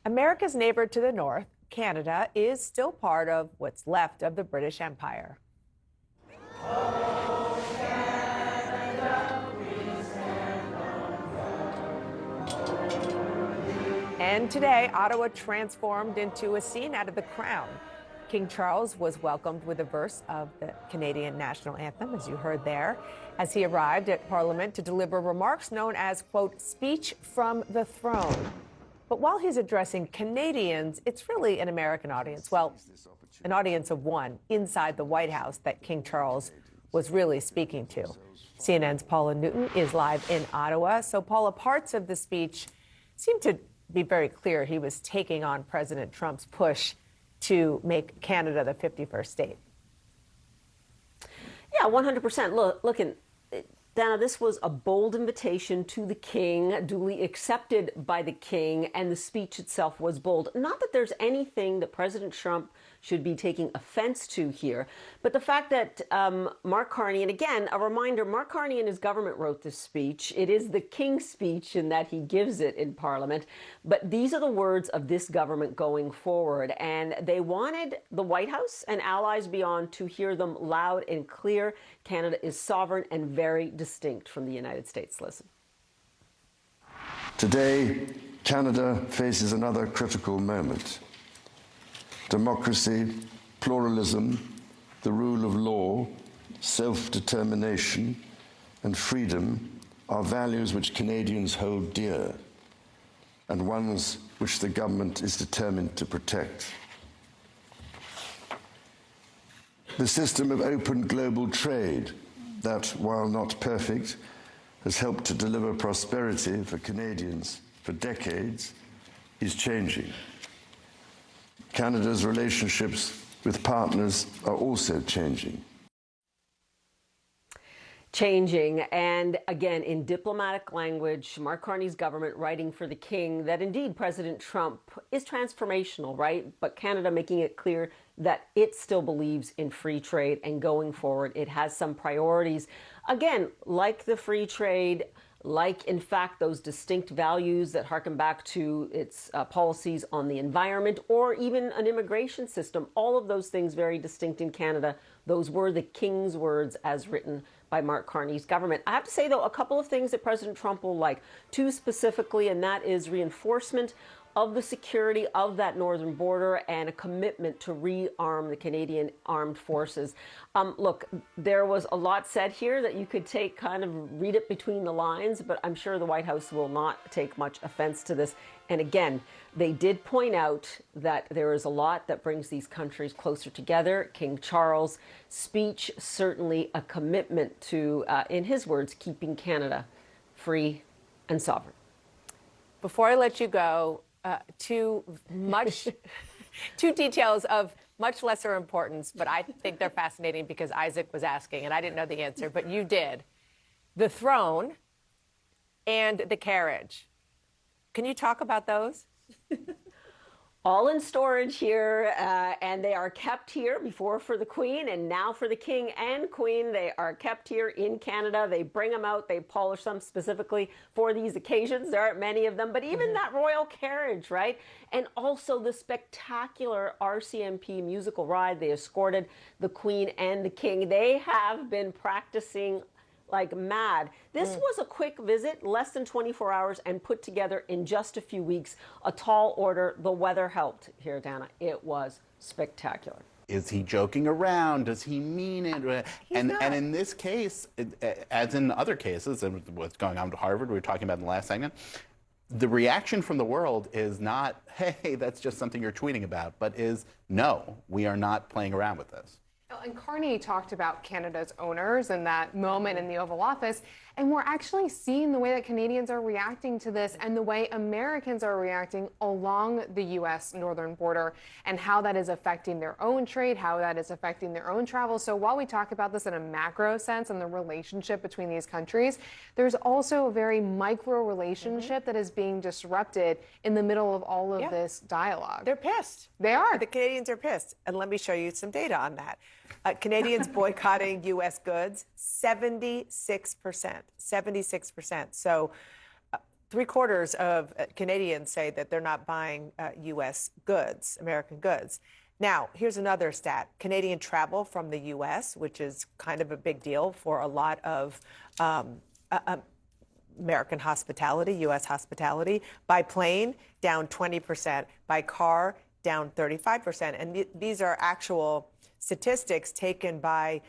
America's neighbor to the north, Canada, is still part of what's left of the British Empire. And today, Ottawa transformed into a scene out of The Crown. King Charles was welcomed with a verse of the Canadian national anthem, as you heard there, as he arrived at Parliament to deliver remarks known as, quote, speech from the throne. But while he's addressing Canadians, it's really an American audience. Well, an audience of one inside the White House that King Charles was really speaking to. CNN's Paula Newton is live in Ottawa. So, Paula, parts of the speech seem to be very clear he was taking on President Trump's push to make Canada the 51st state. Yeah, 100%. Look, Dana, this was a bold invitation to the king, duly accepted by the king, and the speech itself was bold. Not that there's anything that President Trump should be taking offense to here, but the fact that Mark Carney, and again, a reminder, Mark Carney and his government wrote this speech. It is the king's speech in that he gives it in Parliament, but these are the words of this government going forward, and they wanted the White House and allies beyond to hear them loud and clear. Canada is sovereign and very distinct from the United States. Listen. Today, Canada faces another critical moment. Democracy, pluralism, the rule of law, self-determination, and freedom are values which Canadians hold dear, and ones which the government is determined to protect. The system of open global trade that, while not perfect, has helped to deliver prosperity for Canadians for decades, is changing. Canada's relationships with partners are also changing. And again, in diplomatic language, Mark Carney's government writing for the king that indeed President Trump is transformational, right? But Canada making it clear that it still believes in free trade, and going forward, it has some priorities. Again, like the free trade, like, in fact, those distinct values that harken back to its policies on the environment, or even an immigration system. All of those things very distinct in Canada. Those were the king's words as written by Mark Carney's government. I have to say, though, a couple of things that President Trump will like, two specifically, and that is reinforcement of the security of that northern border and a commitment to rearm the Canadian armed forces. Look, there was a lot said here that you could take, kind of read it between the lines, but I'm sure the White House will not take much offense to this. And again, they did point out that there is a lot that brings these countries closer together. King Charles' speech, certainly a commitment to, in his words, keeping Canada free and sovereign. Before I let you go, two details of much lesser importance, but I think they're fascinating because Isaac was asking, and I didn't know the answer, but you did. The throne and the carriage. Can you talk about those? All in storage here, and they are kept here, before for the Queen and now for the King and Queen. They are kept here in Canada. They bring them out, they polish them specifically for these occasions. There aren't many of them, but even that royal carriage, right? And also the spectacular RCMP musical ride. They escorted the Queen and the King. They have been practicing like mad. This was a quick visit, less than 24 hours, and put together in just a few weeks. A tall order. The weather helped here, Dana. It was spectacular. Is he joking around? Does he mean it? And in this case, as in other cases, and what's going on with Harvard, we were talking about in the last segment, the reaction from the world is not, hey, that's just something you're tweeting about, but is, no, we are not playing around with this. And Carney talked about Canada's owners and that moment in the Oval Office, and we're actually seeing the way that Canadians are reacting to this and the way Americans are reacting along the U.S. northern border, and how that is affecting their own trade, how that is affecting their own travel. So while we talk about this in a macro sense and the relationship between these countries, there's also a very micro relationship that is being disrupted in the middle of all of this dialogue. They're pissed. They are. The Canadians are pissed. And let me show you some data on that. Canadians boycotting U.S. goods, 76%. 76%. So 3/4 of Canadians say that they're not buying U.S. goods, American goods. Now, here's another stat. Canadian travel from the U.S., which is kind of a big deal for a lot of American hospitality, U.S. hospitality, by plane, down 20%, by car, down 35%. And these are actual statistics taken by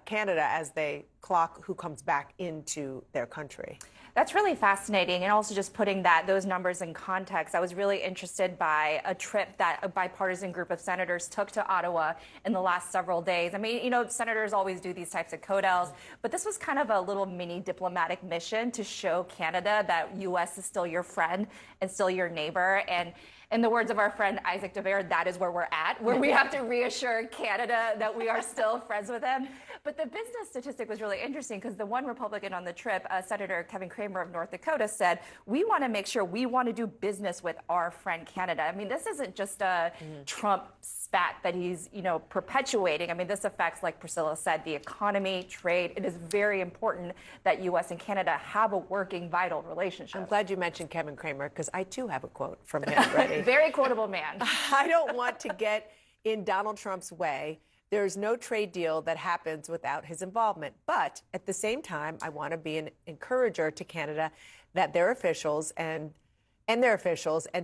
Canada as they clock who comes back into their country. That's really fascinating, and also just putting those numbers in context. I was really interested by a trip that a bipartisan group of senators took to Ottawa in the last several days. I mean, senators always do these types of codels, but this was kind of a little mini diplomatic mission to show Canada that U.S. is still your friend and still your neighbor. And in the words of our friend Isaac DeVere, that is where we're at, where we have to reassure Canada that we are still friends with them. But the business statistic was really interesting because the one Republican on the trip, Senator Kevin Cramer of North Dakota, said, we want to make sure we want to do business with our friend Canada. I mean, this isn't just a Trump spat that he's, perpetuating. I mean, this affects, like Priscilla said, the economy, trade. It is very important that U.S. and Canada have a working, vital relationship. I'm glad you mentioned Kevin Cramer because I, too, have a quote from him ready. Very quotable man. I don't want to get in Donald Trump's way. There's no trade deal that happens without his involvement. But at the same time, I want to be an encourager to Canada that their officials and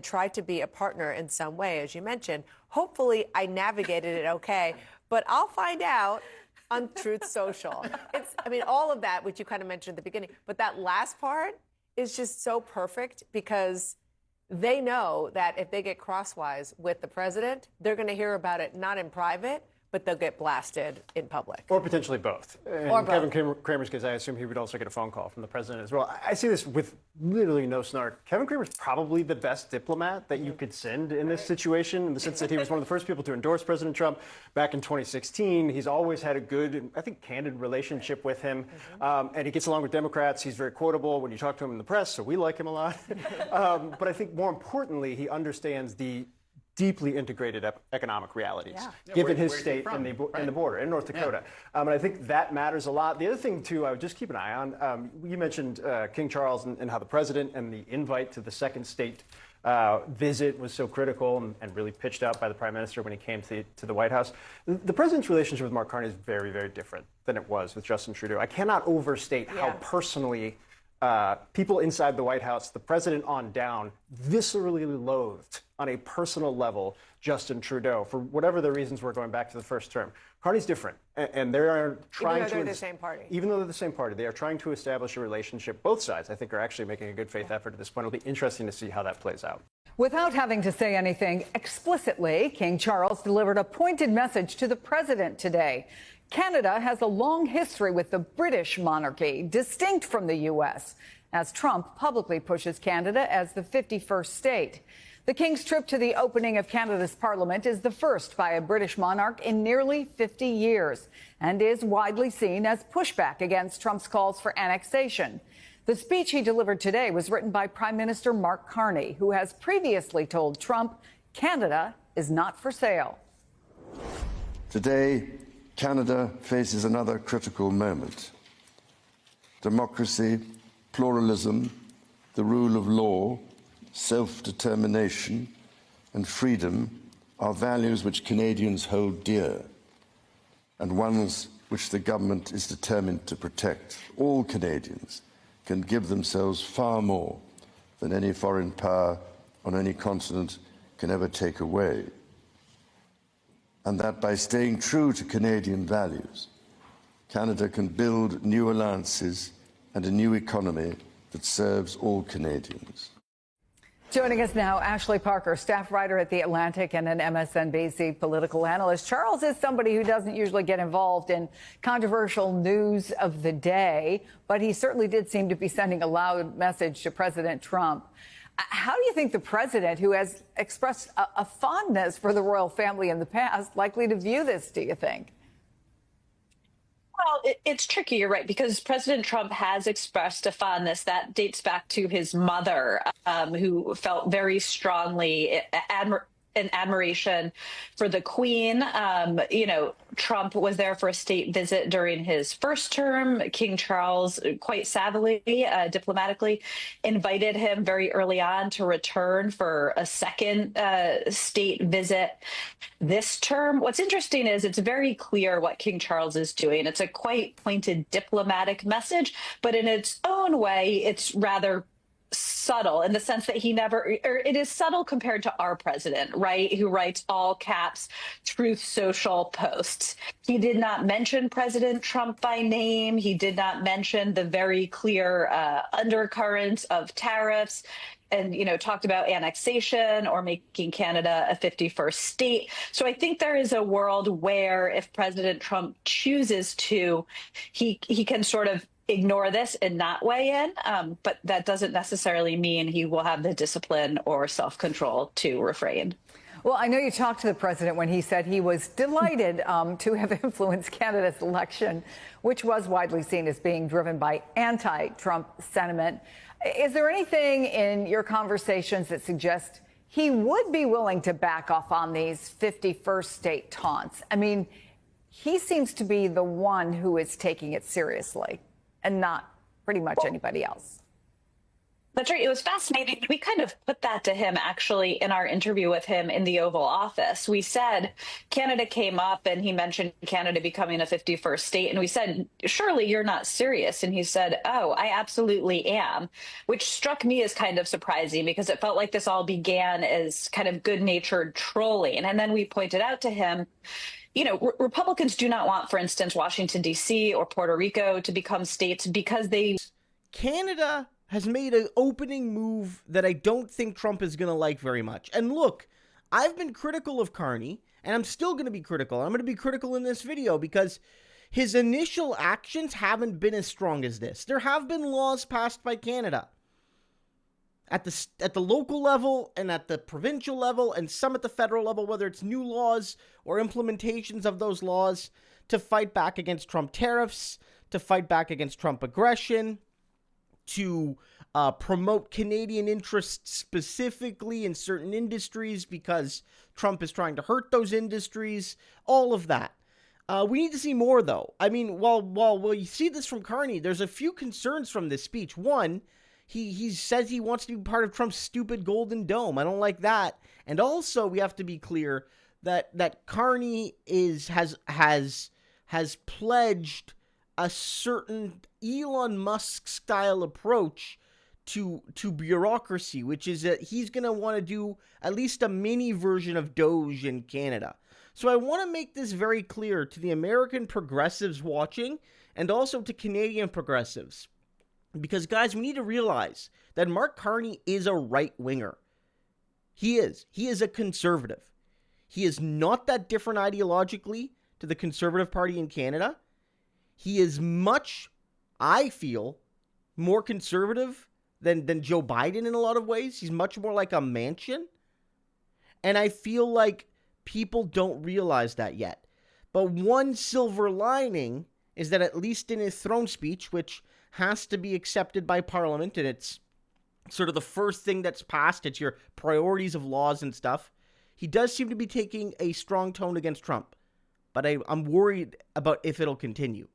try to be a partner in some way, as you mentioned. Hopefully, I navigated it okay, but I'll find out on Truth Social. All of that, which you kind of mentioned at the beginning, but that last part is just so perfect because they know that if they get crosswise with the president, they're going to hear about it not in private, but they'll get blasted in public. Or potentially both. In Kevin Cramer's case, I assume he would also get a phone call from the president as well. I see this with literally no snark. Kevin Cramer's probably the best diplomat that you could send in this situation, in the sense that he was one of the first people to endorse President Trump back in 2016. He's always had a good, I think, candid relationship with him. And he gets along with Democrats. He's very quotable when you talk to him in the press, so we like him a lot. But I think more importantly, he understands the deeply integrated economic realities, given his state and the border in North Dakota. And I think that matters a lot. The other thing, too, I would just keep an eye on, you mentioned King Charles and how the president and the invite to the second state visit was so critical and really pitched out by the prime minister when he came to the White House. The president's relationship with Mark Carney is very, very different than it was with Justin Trudeau. I cannot overstate how personally people inside the White House, the president on down, viscerally loathed on a personal level Justin Trudeau for whatever the reasons were going back to the first term. Carney's different, and they are trying even though they're the same party. Even though they're the same party, they are trying to establish a relationship. Both sides, I think, are actually making a good faith effort at this point. It'll be interesting to see how that plays out. Without having to say anything explicitly, King Charles delivered a pointed message to the president today. Canada has a long history with the British monarchy, distinct from the U.S., as Trump publicly pushes Canada as the 51st state. The King's trip to the opening of Canada's Parliament is the first by a British monarch in nearly 50 years and is widely seen as pushback against Trump's calls for annexation. The speech he delivered today was written by Prime Minister Mark Carney, who has previously told Trump Canada is not for sale. Today, Canada faces another critical moment. Democracy, pluralism, the rule of law, self-determination and freedom are values which Canadians hold dear and ones which the government is determined to protect. All Canadians can give themselves far more than any foreign power on any continent can ever take away. And that by staying true to Canadian values, Canada can build new alliances and a new economy that serves all Canadians. Joining us now, Ashley Parker, staff writer at The Atlantic and an MSNBC political analyst. Charles is somebody who doesn't usually get involved in controversial news of the day, but he certainly did seem to be sending a loud message to President Trump. How do you think the president, who has expressed a fondness for the royal family in the past, likely to view this, do you think? Well, it's tricky, you're right, because President Trump has expressed a fondness that dates back to his mother, who felt very strongly an admiration for the Queen. Trump was there for a state visit during his first term. King Charles, quite savvily, diplomatically, invited him very early on to return for a second state visit this term. What's interesting is it's very clear what King Charles is doing. It's a quite pointed diplomatic message, but in its own way, it's rather subtle in the sense that it is subtle compared to our president, right? Who writes all caps Truth Social posts. He did not mention President Trump by name. He did not mention the very clear undercurrents of tariffs and, talked about annexation or making Canada a 51st state. So I think there is a world where if President Trump chooses to, he can sort of ignore this and not weigh in, but that doesn't necessarily mean he will have the discipline or self-control to refrain. Well, I know you talked to the president when he said he was delighted to have influenced Canada's election, which was widely seen as being driven by anti-Trump sentiment. Is there anything in your conversations that suggests he would be willing to back off on these 51st state taunts? I mean, he seems to be the one who is taking it seriously, and not pretty much anybody else. That's right. It was fascinating. We kind of put that to him, actually, in our interview with him in the Oval Office. We said Canada came up and he mentioned Canada becoming a 51st state. And we said, surely you're not serious. And he said, oh, I absolutely am, which struck me as kind of surprising because it felt like this all began as kind of good-natured trolling. And then we pointed out to him, Republicans do not want, for instance, Washington, D.C. or Puerto Rico to become states because Canada has made an opening move that I don't think Trump is going to like very much. And look, I've been critical of Carney, and I'm still going to be critical. I'm going to be critical in this video because his initial actions haven't been as strong as this. There have been laws passed by Canada at the local level and at the provincial level and some at the federal level, whether it's new laws or implementations of those laws to fight back against Trump tariffs, to fight back against Trump aggression, to promote Canadian interests specifically in certain industries because Trump is trying to hurt those industries, all of that. We need to see more, though. I mean, while you see this from Carney, there's a few concerns from this speech. One, he says he wants to be part of Trump's stupid Golden Dome. I don't like that. And also, we have to be clear that Carney has pledged a certain Elon Musk style approach to bureaucracy, which is that he's going to want to do at least a mini version of Doge in Canada. So I want to make this very clear to the American progressives watching and also to Canadian progressives. Because, guys, we need to realize that Mark Carney is a right-winger. He is. He is a conservative. He is not that different ideologically to the Conservative Party in Canada. He is much, I feel, more conservative than Joe Biden in a lot of ways. He's much more like a Manchin. And I feel like people don't realize that yet. But one silver lining is that at least in his throne speech, which has to be accepted by Parliament, and it's sort of the first thing that's passed, it's your priorities of laws and stuff, he does seem to be taking a strong tone against Trump. But I'm worried about if it'll continue.